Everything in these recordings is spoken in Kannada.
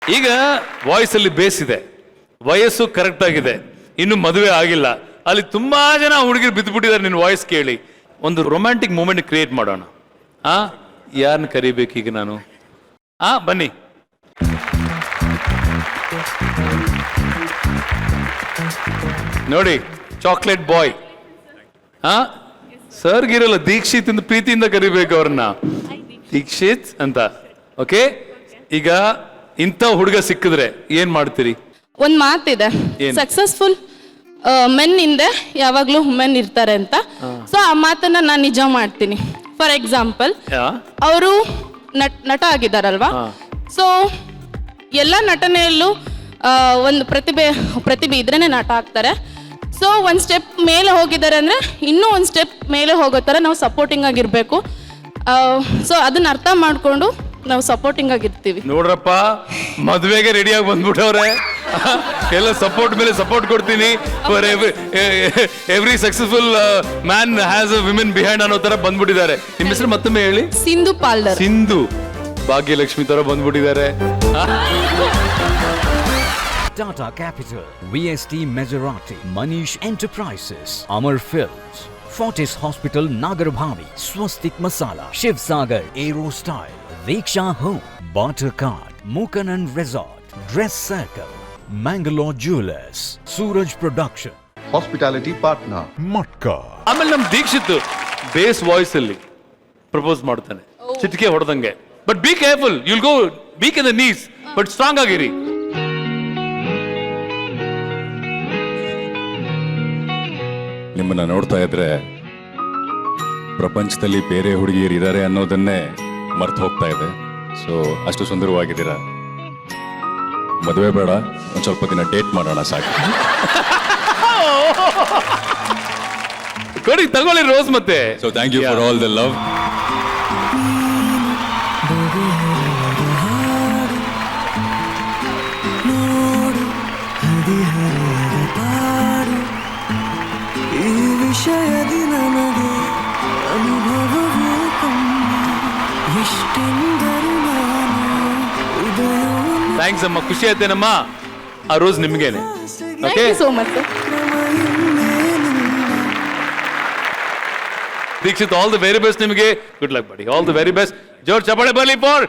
ಈಗ ವಾಯ್ಸ್ ಅಲ್ಲಿ ಬೇಸ್ ಇದೆ, ವಯಸ್ಸು ಕರೆಕ್ಟ್ ಆಗಿದೆ, ಇನ್ನು ಮದುವೆ ಆಗಿಲ್ಲ, ಅಲ್ಲಿ ತುಂಬಾ ಜನ ಹುಡುಗಿರು ಬಿದ್ದುಬಿಟ್ಟಿದ್ದಾರೆ ನಿನ್ನ ವಾಯ್ಸ್ ಕೇಳಿ. ಒಂದು ರೊಮ್ಯಾಂಟಿಕ್ ಮೂಮೆಂಟ್ ಕ್ರಿಯೇಟ್ ಮಾಡೋಣ. ಯಾರನ್ನ ಕರಿಬೇಕೀಗ ನಾನು? ಬನ್ನಿ. ನೋಡಿ, ಚಾಕ್ಲೇಟ್ ಬಾಯ್. ಸರ್ಗಿರಲ್ಲ, ದೀಕ್ಷಿತ್ ಅಂತ ಪ್ರೀತಿಯಿಂದ ಕರಿಬೇಕು ಅವ್ರನ್ನ, ದೀಕ್ಷಿತ್ ಅಂತ. ಓಕೆ, ಈಗ ಇಂಥ ಹುಡುಗ ಸಿಕ್ಕಿದ್ರೆ ಏನ್ ಮಾಡ್ತೀರಿ? ಒಂದ್ ಮಾತಿದೆ, ಸಕ್ಸಸ್ಫುಲ್ ಮೆನ್ ಹಿಂದೆ ಯಾವಾಗ್ಲೂ ವುಮೆನ್ ಇರ್ತಾರೆ ಅಂತ. ಸೊ ಆ ಮಾತನ್ನ ನಾನು ನಿಜ ಮಾಡ್ತೀನಿ. ಫಾರ್ ಎಕ್ಸಾಂಪಲ್, ಅವರು ನಟ ಆಗಿದ್ದಾರಲ್ವಾ, ಸೊ ಎಲ್ಲ ನಟನೆಯಲ್ಲೂ ಒಂದು ಪ್ರತಿಭೆ ಇದ್ರೇನೆ ನಟ ಆಗ್ತಾರೆ. ಸೊ ಒಂದು ಸ್ಟೆಪ್ ಮೇಲೆ ಹೋಗಿದ್ದಾರೆ ಅಂದ್ರೆ ಇನ್ನೂ ಒಂದು ಸ್ಟೆಪ್ ಮೇಲೆ ಹೋಗೋ ಥರ ನಾವು ಸಪೋರ್ಟಿಂಗ್ ಆಗಿರ್ಬೇಕು. ಸೊ ಅದನ್ನ ಅರ್ಥ ಮಾಡ್ಕೊಂಡು ನಾವು ಸಪೋರ್ಟಿಂಗ್ ಆಗಿರ್ತೀವಿ. ನೋಡ್ರಪ್ಪ, ಮದುವೆಗೆ ರೆಡಿಯಾಗಿ ಬಂದ್ಬಿಟ್ಟವ್ರೆ. ಎಲ್ಲ ಸಪೋರ್ಟ್ ಮೇಲೆ ಸಪೋರ್ಟ್ ಕೊಡ್ತೀನಿ. For every successful man has a women behind ಅನ್ನೋ ತರ ಬಂದ್ಬಿಟ್ಟಿದ್ದಾರೆ. ನಿಮ್ಮ ಹೆಸರು ಮತ್ತೊಮ್ಮೆ ಹೇಳಿ? ಸಿಂಧು ಪಾಲ್ಡರ್. ಸಿಂಧು, ಭಾಗ್ಯಲಕ್ಷ್ಮಿ ತರ ಬಂದ್ಬಿಟ್ಟಿದ್ದಾರೆ. Tata Capital, VST Maserati, Manish Enterprises, Amar Films, Fortis Hospital, Nagarbhavi, Swastik Masala, Shiv Sagar, Aero Style, Diksha Home, Barter Card, Mukanan Resort, Dress Circle, Mangalore Jewelers, Suraj Production, Hospitality Partner, Matka. ಆಮೇಲೆ ನಮ್ ದೀಕ್ಷಿತ್ ಬೇಸ್ ವಾಯ್ಸ್ ಅಲ್ಲಿ ಪ್ರಪೋಸ್ ಮಾಡ್ತಾನೆ, ಚಿಟಿಕೆ ಹೊಡೆದಂಗೆ. But be careful, you'll go weak in the knees, but strong ಆಗಿರಿ. ನಿಮ್ಮನ್ನ ನೋಡ್ತಾ ಇದ್ರೆ ಪ್ರಪಂಚದಲ್ಲಿ ಬೇರೆ ಹುಡುಗಿಯರು ಇದ್ದಾರೆ ಅನ್ನೋದನ್ನೇ ಮರ್ತು ಹೋಗ್ತಾ ಇದೆ. ಸೊ ಅಷ್ಟು ಸುಂದರವಾಗಿದ್ದೀರಾ. ಮದುವೆ ಬೇಡ, ಒಂದ್ ಸ್ವಲ್ಪ ದಿನ ಡೇಟ್ ಮಾಡೋಣ ಸಾಕು. ಕೊಡಿ, ತಗೊಳ್ಳಿ ರೋಸ್ ಮತ್ತೆ. So thank you for all the love. Thanks ಅಮ್ಮ, ಖುಷಿ ಆಯ್ತೇನಮ್ಮ. ಆ ರೋಸ್ ನಿಮ್ಗೇನೆ. Okay, so much. Deekshith, all the very best ನಿಮಗೆ. Good luck buddy, all the very best. ಜೋರ್ ಚಪ್ಪಾಳೆ ಬರಲಿ for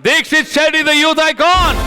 Deekshith Shetty, the youth icon.